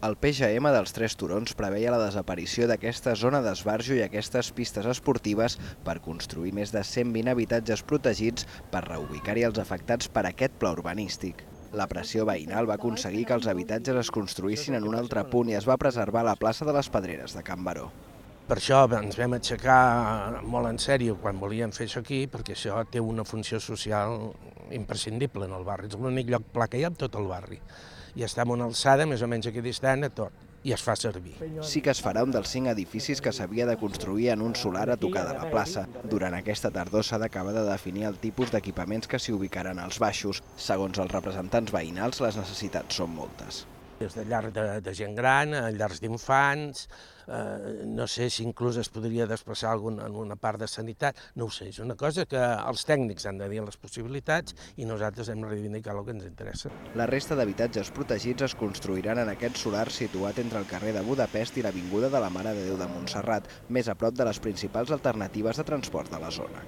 El PGM dels Tres Turons preveia la desaparició d'aquesta zona d'esbarjo i aquestes pistes esportives per construir més de 120 habitatges protegits per reubicar-hi els afectats per aquest pla urbanístic. La pressió veïnal va aconseguir que els habitatges es construïssin en un altre punt i es va preservar la plaça de les Pedreres de Can Baró. Per això ens vam aixecar molt en sèrio quan volíem fer això aquí, perquè això té una funció social imprescindible en el barri. És l'únic lloc pla que hi ha en tot el barri. I està en una alçada més o menys equidistant a tot, i es fa servir. Sí que es farà un dels 5 edificis que s'havia de construir en un solar a tocar de la plaça. Durant aquesta tardor s'ha d'acabar de definir el tipus d'equipaments que s'hi ubicaran als baixos. Segons els representants veïnals, les necessitats són moltes. Des de llar de gent gran, llars d'infants, no sé si inclús es podria desplaçar en una part de sanitat, no ho sé, és una cosa que els tècnics han de dir les possibilitats i nosaltres hem de reivindicar el que ens interessa. La resta d'habitatges protegits es construiran en aquest solar situat entre el carrer de Budapest i l'Avinguda de la Mare de Déu de Montserrat, més a prop de les principals alternatives de transport de la zona.